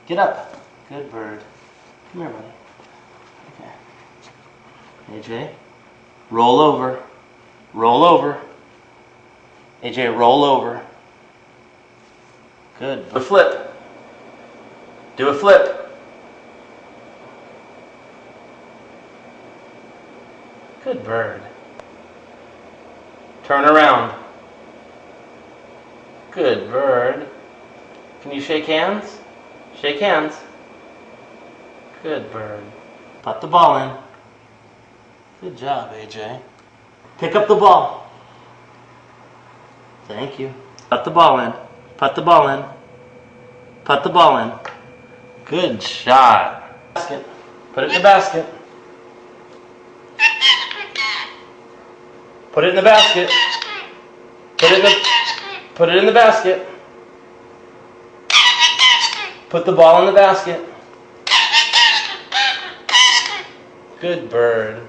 Get up. Good bird. Come here, buddy. Okay. AJ, roll over. Roll over. AJ, roll over. Good. Do a flip. Do a flip. Good bird. Turn around. Good bird. Can you shake hands? Shake hands. Good bird. Put the ball in. Good job, AJ. Pick up the ball. Thank you. Put the ball in. Put the ball in. Put the ball in. Good shot. Basket. Put it in the basket. Put it in the basket. Put it in the basket. Put the ball in the basket. Good bird.